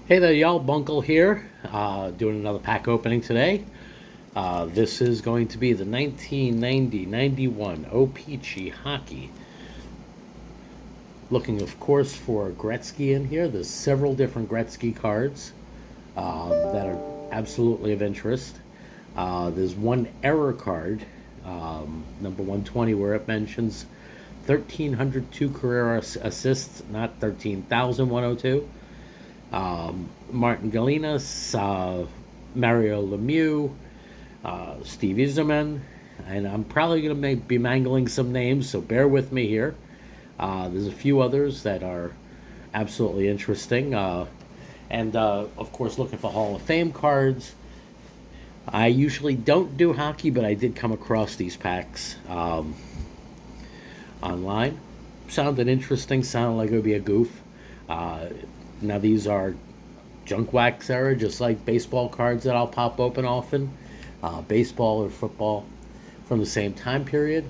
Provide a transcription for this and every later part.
Hey there, y'all. Bunkle here, doing another pack opening today. This is going to be the 1990-91 O-Pee-Chee Hockey. Looking, of course, for Gretzky in here. There's several different Gretzky cards that are absolutely of interest. There's one error card, number 120, where it mentions 1,302 career assists, not 13,102. Martin Galinas, Mario Lemieux, Steve Yzerman, and I'm probably going to be mangling some names, so bear with me here. There's a few others that are absolutely interesting, and of course, looking for Hall of Fame cards. I usually don't do hockey, but I did come across these packs online. Sounded interesting, sounded like it would be a goof. Uh, Now, these are junk wax era, just like baseball cards that I'll pop open often. Baseball or football from the same time period.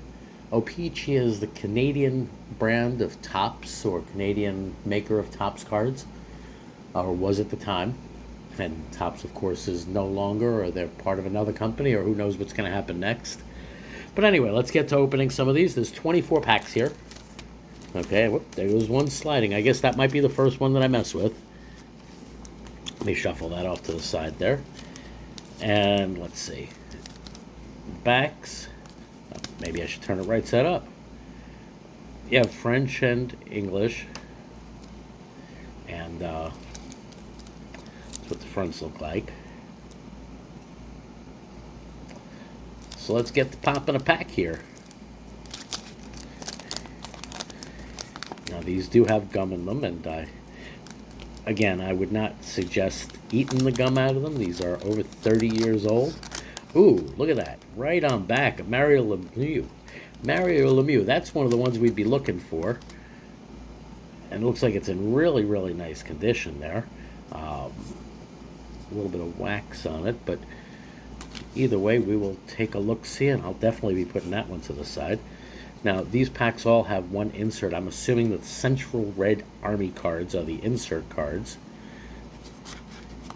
O-Pee-Chee is the Canadian brand of Topps, or Canadian maker of Topps cards, or was at the time. And Topps, of course, is no longer, or they're part of another company, or who knows what's going to happen next. But anyway, let's get to opening some of these. There's 24 packs here. Okay, whoop, there goes one sliding. I guess that might be the first one that I mess with. Let me shuffle that off to the side there. And let's see. Backs. Maybe I should turn it right side up. Yeah, French and English. And that's what the fronts look like. So let's get the pop in a pack here. Now, these do have gum in them, and again, I would not suggest eating the gum out of them. These are over 30 years old. Ooh, look at that. Right on back, Mario Lemieux. Mario Lemieux, that's one of the ones we'd be looking for. And it looks like it's in really, really nice condition there. A little bit of wax on it, but either way, we will take a look-see, and I'll definitely be putting that one to the side. Now, these packs all have one insert. I'm assuming that the Central Red Army cards are the insert cards.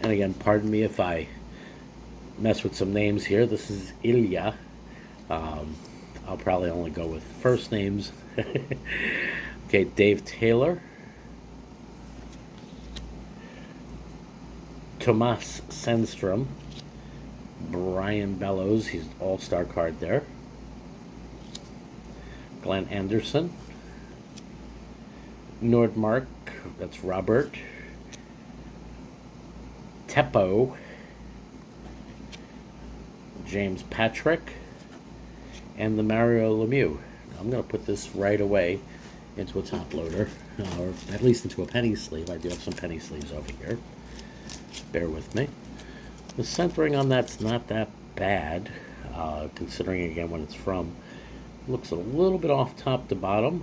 And again, pardon me if I mess with some names here. This is Ilya. I'll probably only go with first names. Okay, Dave Taylor. Tomas Sandstrom. Brian Bellows, he's an all-star card there. Glenn Anderson. Nordmark, that's Robert. Teppo. James Patrick. And the Mario Lemieux. I'm going to put this right away into a top loader, or at least into a penny sleeve. I do have some penny sleeves over here. Bear with me. The centering on that's not that bad, considering again when it's from. Looks a little bit off top to bottom,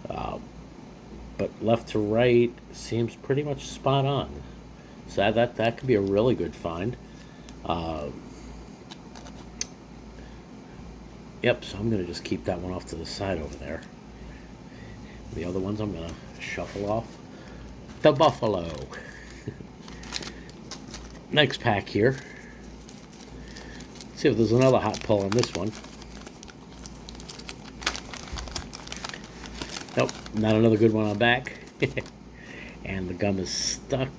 but left to right seems pretty much spot on. So that could be a really good find. Yep, so I'm going to just keep that one off to the side over there. The other ones I'm going to shuffle off. The Buffalo. Next pack here. Let's see if there's another hot pull on this one. Nope, not another good one on back. And the gum is stuck.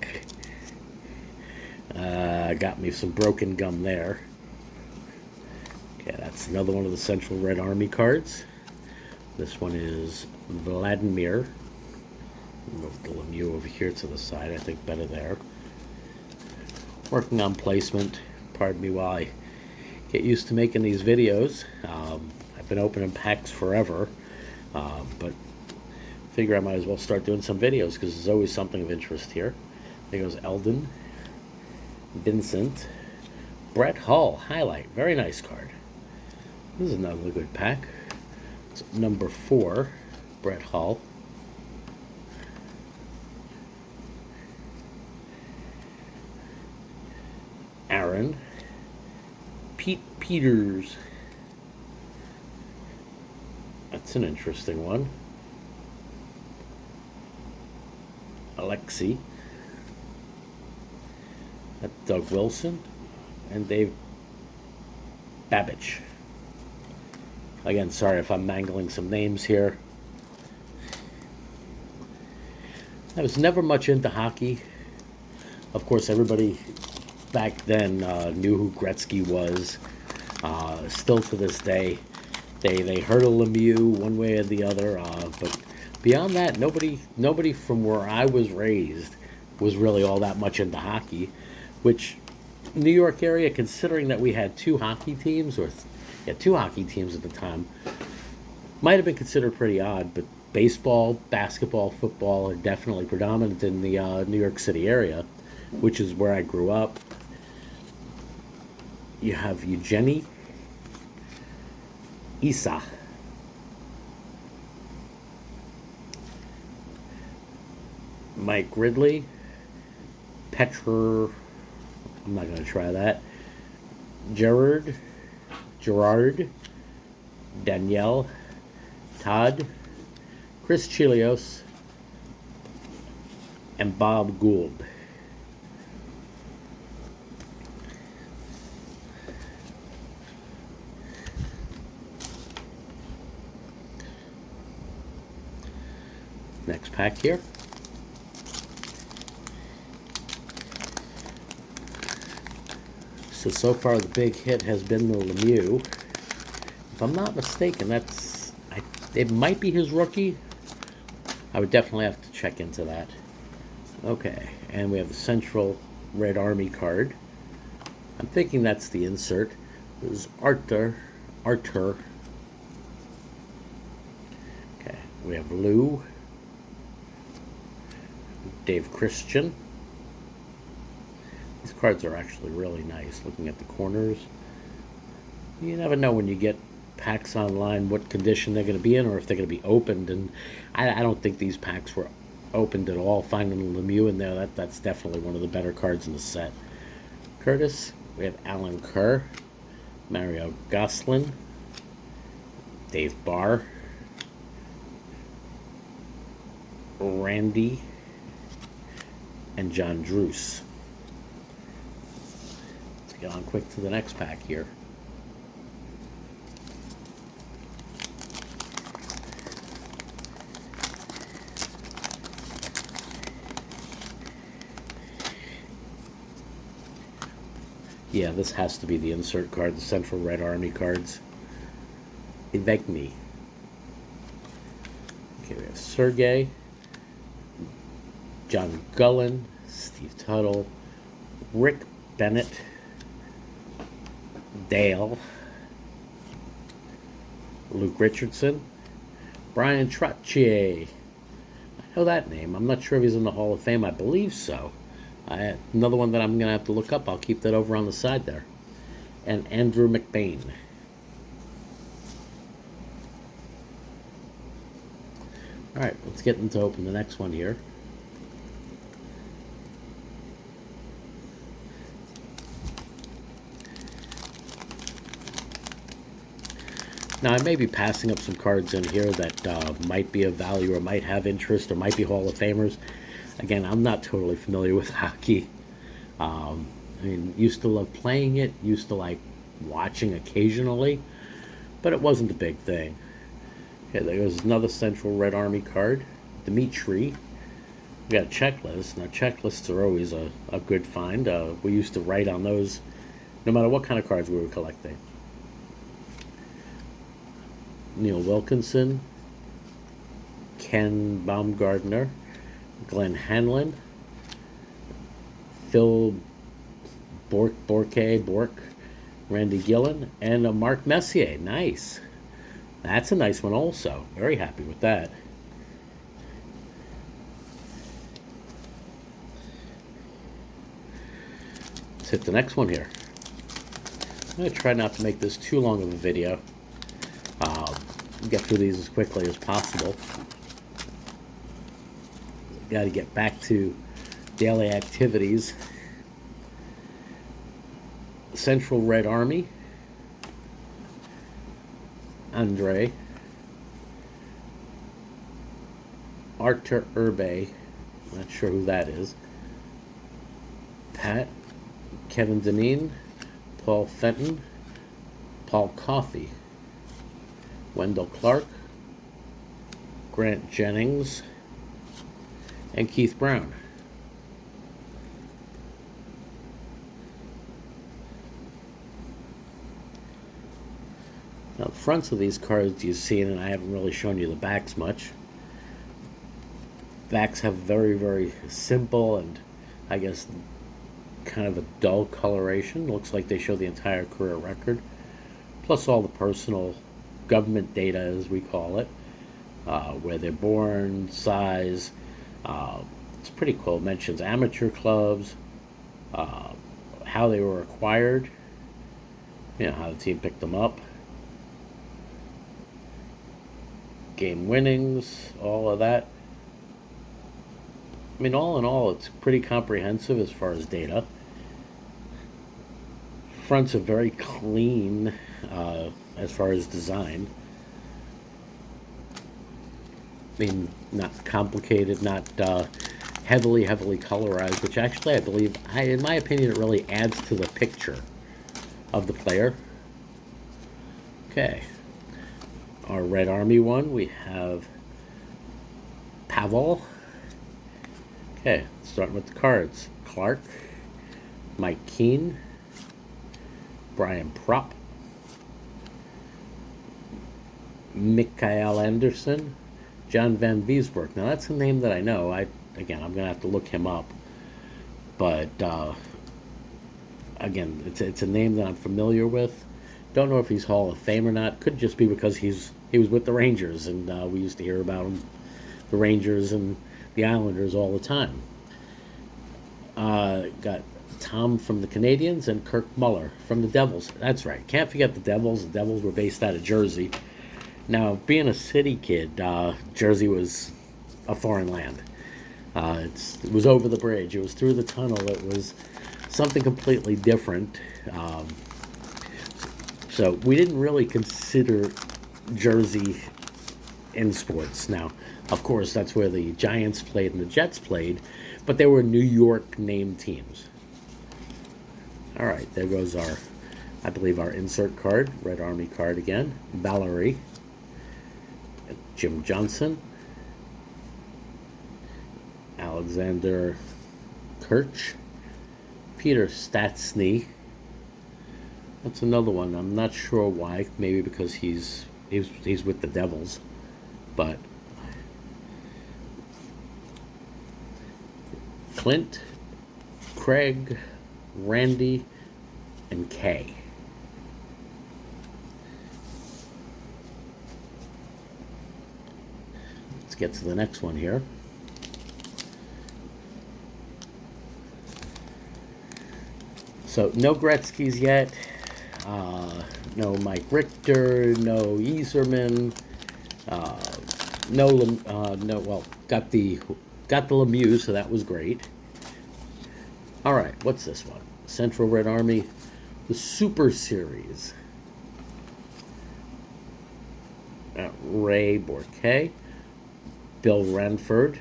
Got me some broken gum there. Okay, that's another one of the Central Red Army cards. This one is Vladimir. Move the Lemieux over here to the side. I think better there. Working on placement. Pardon me while I get used to making these videos. I've been opening packs forever, but figure I might as well start doing some videos because there's always something of interest here. There goes Eldon, Vincent, Brett Hull, highlight, very nice card. This is another good pack. It's number 4, Brett Hull. Aaron, Pete Peters. That's an interesting one. Alexei. That's Doug Wilson and Dave Babbage. Again, sorry if I'm mangling some names here. I was never much into hockey. Of course, everybody back then knew who Gretzky was. Still to this day, they heard of Lemieux one way or the other. But beyond that, nobody from where I was raised was really all that much into hockey. Which New York area, considering that we had two hockey teams, two hockey teams at the time, might have been considered pretty odd. But baseball, basketball, football are definitely predominant in the New York City area, which is where I grew up. You have Eugenie Isa, Mike Ridley, I'm not going to try that, Gerard, Danielle, Todd, Chris Chilios, and Bob Gould. Next pack here. So far the big hit has been the Lemieux. If I'm not mistaken, it might be his rookie. I would definitely have to check into that. Okay, and we have the Central Red Army card. I'm thinking that's the insert. This is Arthur. Okay, we have Lou, Dave Christian. These cards are actually really nice. Looking at the corners, you never know when you get packs online what condition they're going to be in, or if they're going to be opened. And I don't think these packs were opened at all. Finding Lemieux in there, that's definitely one of the better cards in the set. Curtis, we have Alan Kerr, Mario Goslin, Dave Barr, Randy, and John Druce. Let's get on quick to the next pack here. Yeah, this has to be the insert card, the Central Red Army cards. Ivegny. Okay, we have Sergey, John Gullen, Steve Tuttle, Rick Bennett, Dale, Luke Richardson, Brian Trottier. I know that name. I'm not sure if he's in the Hall of Fame. I believe so. Another one that I'm going to have to look up. I'll keep that over on the side there. And Andrew McBain. All right, let's get into open the next one here. Now, I may be passing up some cards in here that might be of value or might have interest or might be Hall of Famers. Again, I'm not totally familiar with hockey. I mean, used to love playing it, used to like watching occasionally, but it wasn't a big thing. Okay, there's another Central Red Army card, Dimitri. We got a checklist. Now, checklists are always a good find. We used to write on those no matter what kind of cards we were collecting. Neil Wilkinson, Ken Baumgardner, Glenn Hanlon, Phil Bork, Randy Gillen, and Mark Messier. Nice. That's a nice one also. Very happy with that. Let's hit the next one here. I'm going to try not to make this too long of a video. Get through these as quickly as possible. Got to get back to daily activities. Central Red Army, Andre, Arthur Urbe, not sure who that is, Pat Kevin Dineen, Paul Fenton, Paul Coffey, Wendell Clark, Grant Jennings, and Keith Brown. Now, the fronts of these cards you've seen, and I haven't really shown you the backs much. Backs have very, very simple and, I guess, kind of a dull coloration. Looks like they show the entire career record, plus all the personal government data, as we call it, where they're born, size. It's pretty cool. It mentions amateur clubs, how they were acquired, how the team picked them up, game winnings, all of that. I mean, all in all, it's pretty comprehensive as far as data. Fronts are very clean as far as design. I mean, not complicated, not heavily colorized, which actually I believe, in my opinion, it really adds to the picture of the player. Okay. Our Red Army one, we have Pavel. Okay, starting with the cards. Clark, Mike Keane, Brian Propp, Mikael Anderson, John Van Viesburg. Now that's a name that I know. Again, I'm going to have to look him up. But, again, it's a name that I'm familiar with. Don't know if he's Hall of Fame or not. Could just be because he was with the Rangers, and we used to hear about him, the Rangers and the Islanders, all the time. Got Tom from the Canadiens and Kirk Muller from the Devils. That's right. Can't forget the Devils. The Devils were based out of Jersey. Now, being a city kid, Jersey was a foreign land. It was over the bridge. It was through the tunnel. It was something completely different. So we didn't really consider Jersey in sports. Now, of course, that's where the Giants played and the Jets played, but they were New York named teams. All right, there goes I believe our insert card, Red Army card again. Valerie, Jim Johnson, Alexander Kirch, Peter Stastny. That's another one. I'm not sure why. Maybe because he's with the Devils, but Clint, Craig, Randy, and Kay. Let's get to the next one here. So no Gretzkys yet. No Mike Richter. No Yzerman. Got the Lemieux, so that was great. All right, what's this one? Central Red Army, the Super Series. Ray Bourque, Bill Ranford,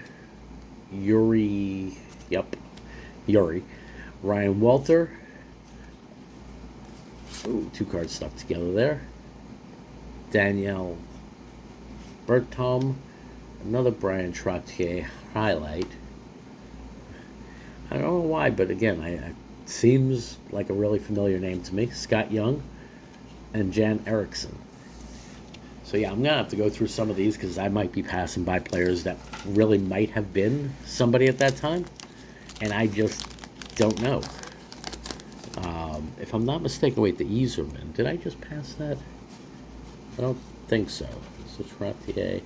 Yuri, Ryan Walter. Ooh, two cards stuck together there. Danielle Bertom, another Brian Trottier highlight. I don't know why, but again, it seems like a really familiar name to me. Scott Young and Jan Erickson. So yeah, I'm going to have to go through some of these because I might be passing by players that really might have been somebody at that time, and I just don't know. If I'm not mistaken, wait, the Yzerman. Did I just pass that? I don't think so. So Trottier.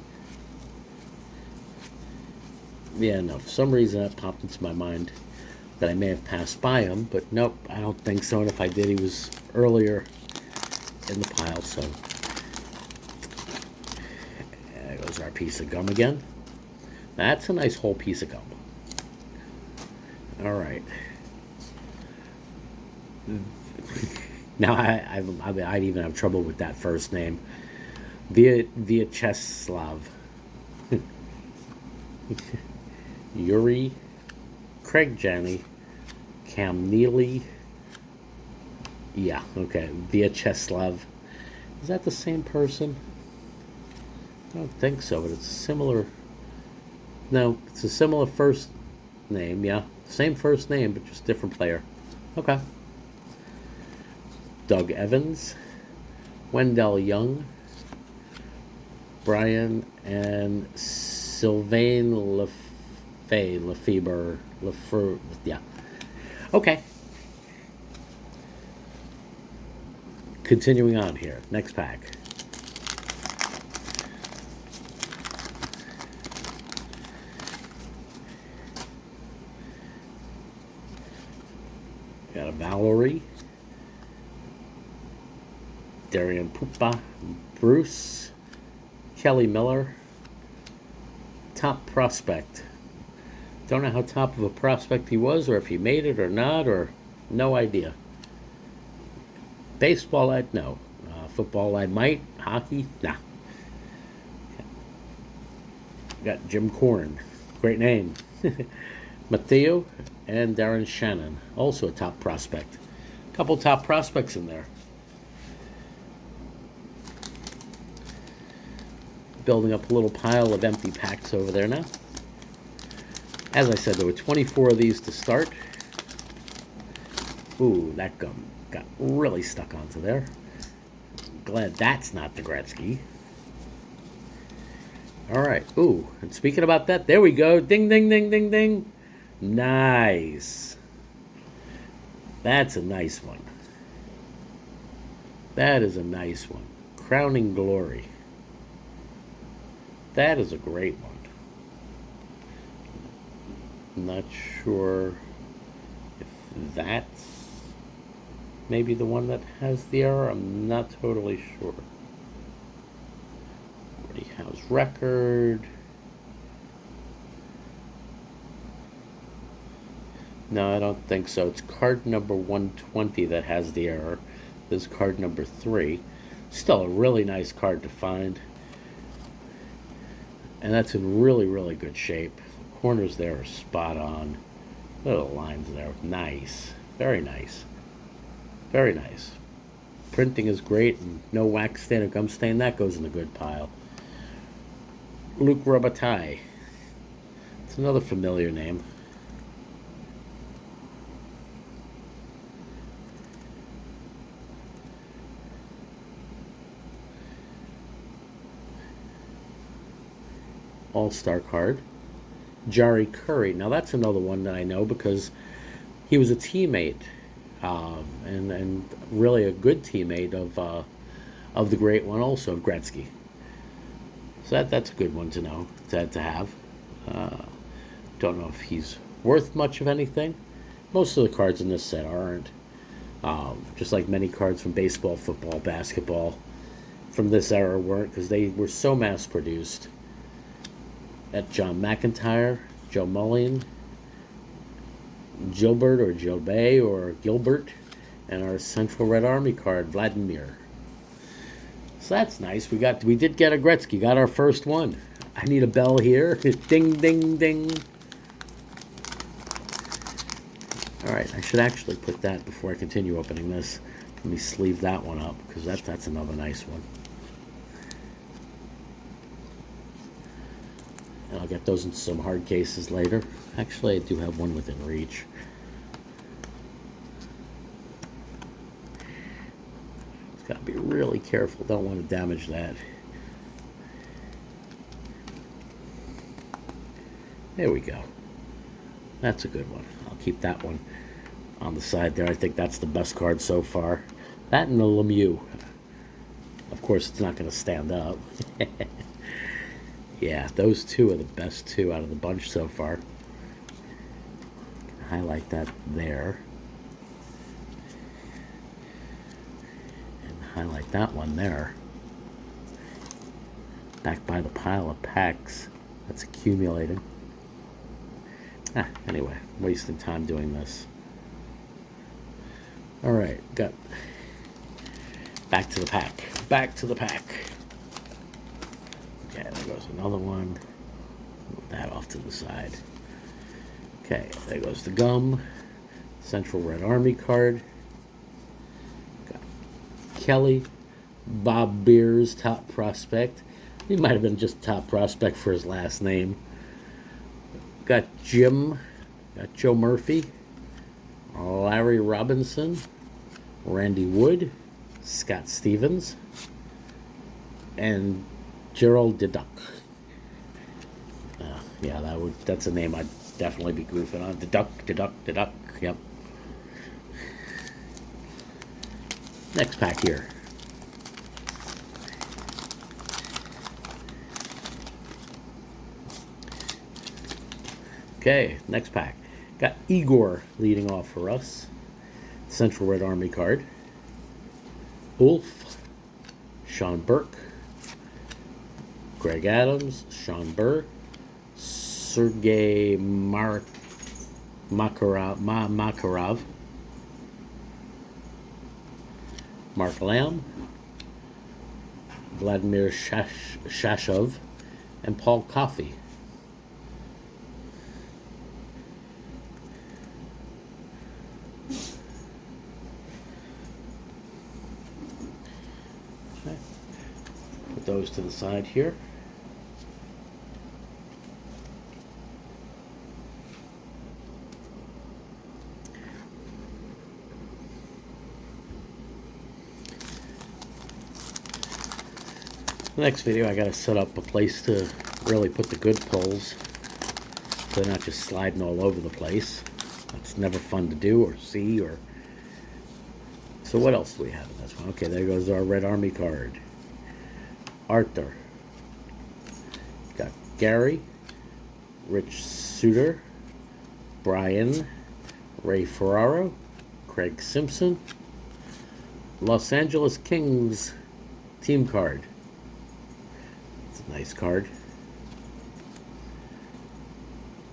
Yeah, no, for some reason that popped into my mind that I may have passed by him, but nope, I don't think so. And if I did, he was earlier in the pile, so. There goes our piece of gum again. That's a nice whole piece of gum. All right. Now I'd even have trouble with that first name. Vyacheslav. Yuri, Craig Janney, Cam Neely, Yeah, okay. Vyacheslav. Is that the same person? I don't think so, but it's similar. No, it's a similar first name, yeah. Same first name, but just different player. Okay. Doug Evans, Wendell Young, Brian, and Sylvain Lefebvre. Yeah. Okay. Continuing on here. Next pack. Got a Valerie, Darian Pupa, Bruce, Kelly Miller, top prospect. Don't know how top of a prospect he was, or if he made it or not, or no idea. Baseball, I'd know. Football, I might. Hockey, nah. Got Jim Corn, great name. Matteo and Darren Shannon, also a top prospect. Couple top prospects in there. Building up a little pile of empty packs over there now. As I said, there were 24 of these to start. Ooh, that gum got really stuck onto there. Glad that's not the Gretzky. All right. Ooh, and speaking about that, there we go. Ding, ding, ding, ding, ding. Nice. That's a nice one. That is a nice one. Crowning Glory. That is a great one. Not sure if that's maybe the one that has the error. I'm not totally sure. Gordie Howe's record. No, I don't think so. It's card number 120 that has the error. This is card number 3. Still a really nice card to find. And that's in really, really good shape. The corners there are spot on. Little lines there. Nice. Very nice. Very nice. Printing is great, and no wax stain or gum stain. That goes in the good pile. Luc Robitaille. It's another familiar name. All-Star card. Jari Curry. Now that's another one that I know because he was a teammate, and really a good teammate of the great one also, Gretzky. So that's a good one to know, to have. Don't know if he's worth much of anything. Most of the cards in this set aren't. Just like many cards from baseball, football, basketball from this era weren't, because they were so mass-produced. At John McIntyre, Joe Mullen, Gilbert or Gilbert or Gilbert, and our Central Red Army card, Vladimir. So that's nice. We did get a Gretzky. Got our first one. I need a bell here. Ding, ding, ding. All right, I should actually put that before I continue opening this. Let me sleeve that one up because that's another nice one. And I'll get those into some hard cases later. Actually, I do have one within reach. Just gotta be really careful. Don't want to damage that. There we go. That's a good one. I'll keep that one on the side there. I think that's the best card so far. That and the Lemieux. Of course, it's not going to stand up. Yeah, those two are the best two out of the bunch so far. Highlight that there. And highlight that one there. Back by the pile of packs that's accumulating. Anyway, wasting time doing this. Alright, got back to the pack. Back to the pack. Okay, there goes another one. Move that off to the side. Okay, there goes the gum. Central Red Army card. Kelly, Bob Beers, top prospect. He might have been just top prospect for his last name. Got Jim, got Joe Murphy, Larry Robinson, Randy Wood, Scott Stevens, and Gerald Deduck. Yeah, that's a name I'd definitely be goofing on. Deduck. Yep. Next pack here. Okay, next pack. Got Igor leading off for us. Central Red Army card. Ulf, Sean Burke, Greg Adams, Sean Burr, Sergei Makarov, Mark Lamb, Vladimir Shashov, and Paul Coffey. Okay. Put those to the side here. The next video, I got to set up a place to really put the good pulls so they're not just sliding all over the place. That's never fun to do or see. So what else do we have in this one? Okay, there goes our Red Army card. Arthur. Got Gary, Rich Suter, Brian, Ray Ferraro, Craig Simpson, Los Angeles Kings team card. It's a nice card.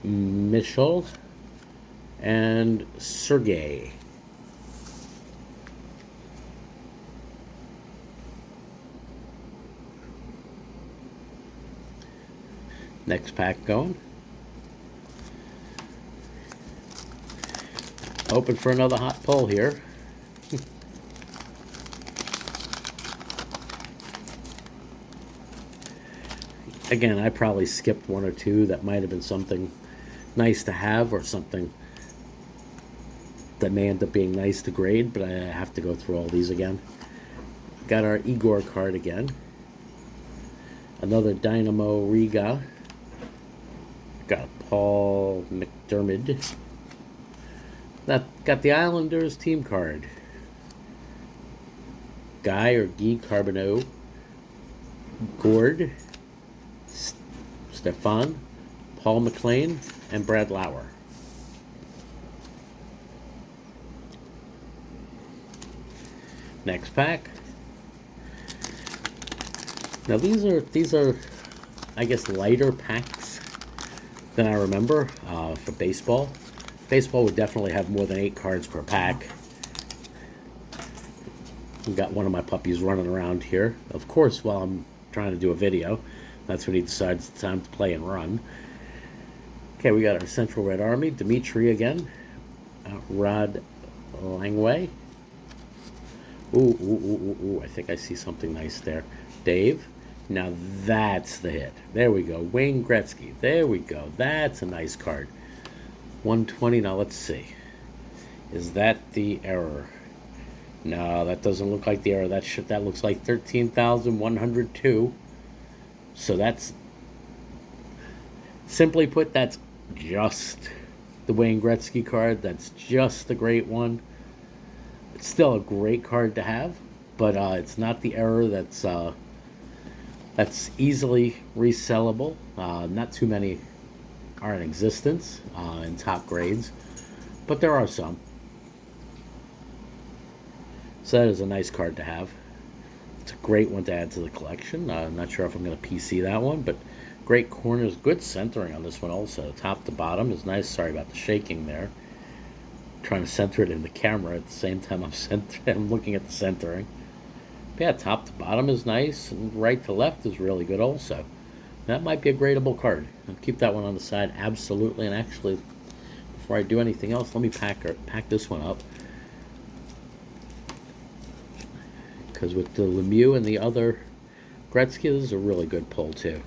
Michel and Sergey. Next pack going. Open for another hot pull here. Again, I probably skipped one or two that might have been something nice to have or something that may end up being nice to grade, but I have to go through all these again. Got our Igor card again. Another Dynamo Riga. Got Paul McDermott. Got the Islanders team card. Guy or Guy Carbonneau. Gord. Stefan, Paul McLean, and Brad Lauer. Next pack. Now these are I guess lighter packs than I remember for baseball. Baseball would definitely have more than 8 cards per pack. I've got one of my puppies running around here, of course, while I'm trying to do a video. That's when he decides it's time to play and run. Okay, we got our Central Red Army. Dimitri again. Rod Langway. Ooh, I think I see something nice there. Dave. Now that's the hit. There we go. Wayne Gretzky. There we go. That's a nice card. 120. Now let's see. Is that the error? No, that doesn't look like the error. That looks like 13,102. So that's, simply put, that's just the Wayne Gretzky card. That's just the great one. It's still a great card to have, but it's not the error that's easily resellable. Not too many are in existence in top grades, but there are some. So that is a nice card to have. It's a great one to add to the collection. I'm not sure if I'm going to PC that one, but great corners, good centering on this one also. Top to bottom is nice. Sorry about the shaking there. Trying to center it in the camera at the same time I'm looking at the centering. But yeah, top to bottom is nice, and right to left is really good also. That might be a gradable card. I'll keep that one on the side, absolutely. And actually, before I do anything else, let me pack this one up. because with the Lemieux and the other Gretzky, this is a really good pull too.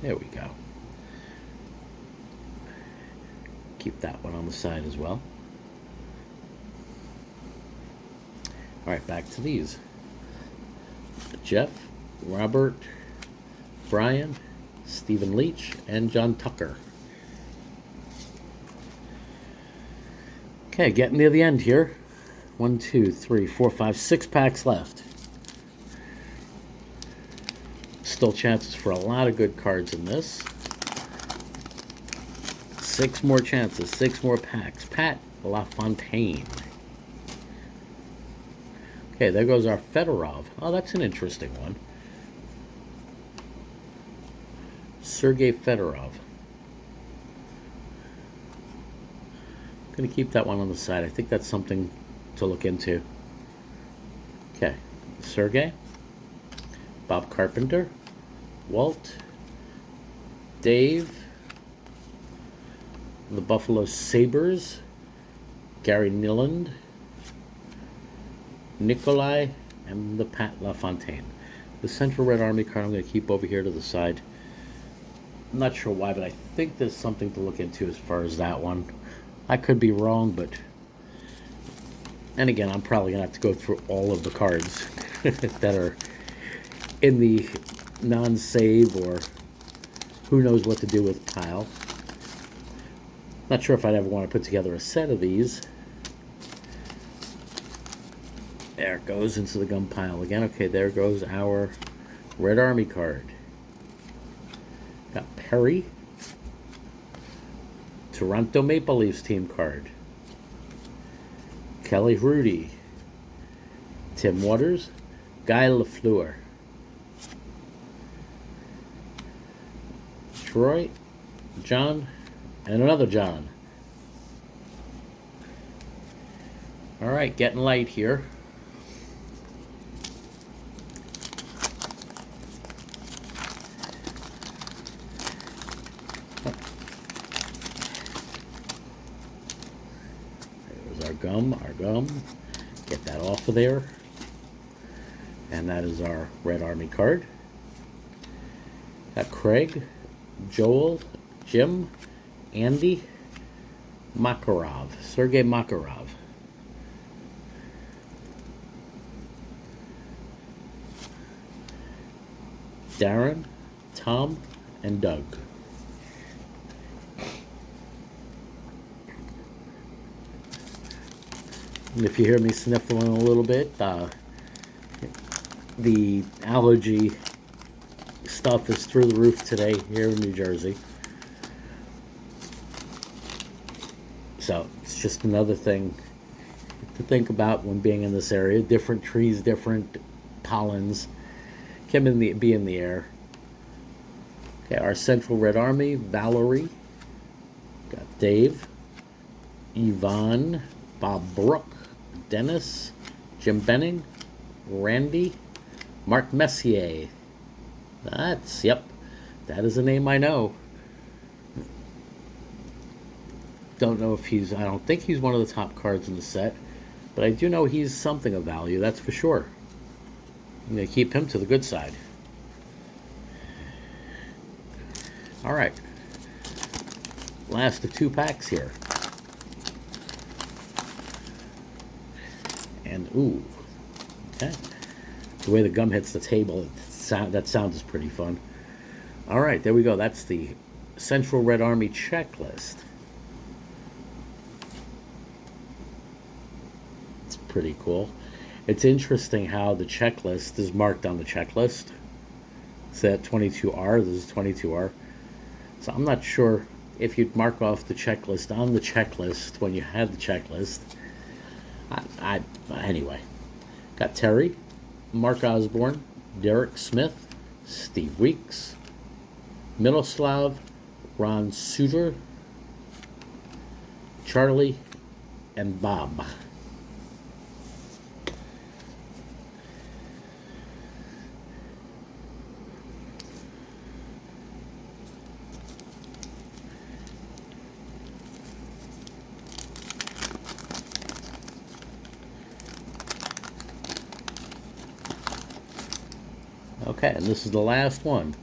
There we go. Keep that one on the side as well. All right, back to these. Jeff, Robert, Brian, Stephen Leach, and John Tucker. Okay, getting near the end here. 1, 2, 3, 4, 5, 6 packs left. Still chances for a lot of good cards in this. 6 more chances, 6 more packs. Pat LaFontaine. Okay, there goes our Fedorov. Oh, that's an interesting one. Sergei Fedorov. I'm going to keep that one on the side. I think that's something to look into. Okay, Sergei, Bob Carpenter, Walt, Dave, the Buffalo Sabres, Gary Nilland, Nikolai, and the Pat LaFontaine. The Central Red Army card I'm going to keep over here to the side. I'm not sure why, but I think there's something to look into as far as that one. I could be wrong, but... And again, I'm probably going to have to go through all of the cards that are in the non-save or who knows what to do with pile. Not sure if I'd ever want to put together a set of these. There it goes into the gum pile again. Okay, there goes our Red Army card. Got Perry. Toronto Maple Leafs team card. Kelly Hrudey. Tim Waters. Guy Lafleur. Troy. John. And another John. All right, getting light here. There's our gum. Get that off of there. And that is our Red Army card. Got Craig, Joel, Jim, Andy, Makarov, Sergei Makarov. Darren, Tom, and Doug. And if you hear me sniffling a little bit, the allergy stuff is through the roof today here in New Jersey. So it's just another thing to think about when being in this area. Different trees, different pollens can be in the air. Okay, our Central Red Army, Valerie. Got Dave, Yvonne, Bob Brook, Dennis, Jim Benning, Randy, Mark Messier. Yep, that is a name I know. Don't know if I don't think he's one of the top cards in the set, but I do know he's something of value, that's for sure. I'm going to keep him to the good side. All right. Last of 2 packs here. And, ooh. Okay. The way the gum hits the table, that sound is pretty fun. All right, there we go. That's the Central Red Army checklist. It's pretty cool. It's interesting how the checklist is marked on the checklist. It's at 22R. This is 22R. So I'm not sure if you'd mark off the checklist on the checklist when you had the checklist. Anyway. Got Terry, Mark Osborne, Derek Smith, Steve Weeks, Miloslav, Ron Suter, Charlie, and Bob. Okay, and this is the last one.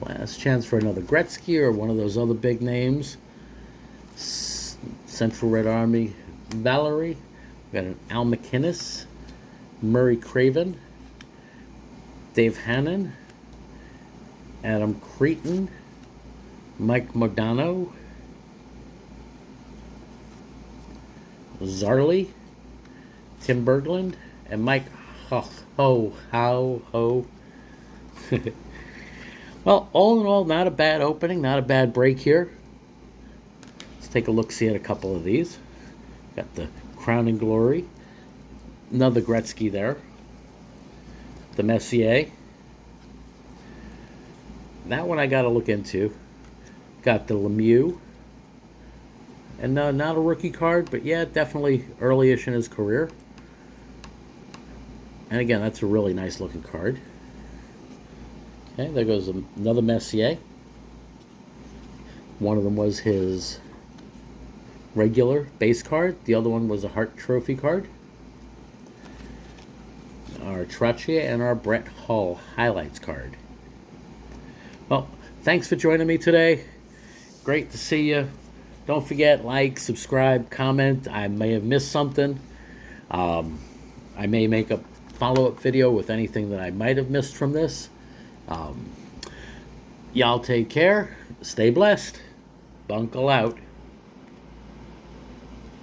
Last chance for another Gretzky or one of those other big names. Central Red Army Valerie. We've got an Al McInnes, Murray Craven, Dave Hannon, Adam Creighton, Mike Modano, Zarley, Tim Berglund, and Mike Ho. Well, all in all, not a bad opening, not a bad break here. Let's take a look-see at a couple of these. Got the Crown and Glory. Another Gretzky there. The Messier. That one I got to look into. Got the Lemieux. And not a rookie card, but yeah, definitely early-ish in his career. And again, that's a really nice looking card. Okay, there goes another Messier. One of them was his regular base card. The other one was a Hart Trophy card. Our Trottier and our Brett Hull highlights card. Well, thanks for joining me today. Great to see you. Don't forget, like, subscribe, comment. I may have missed something. I may make a follow-up video with anything that I might have missed from this. Y'all take care. Stay blessed. Bunkle out.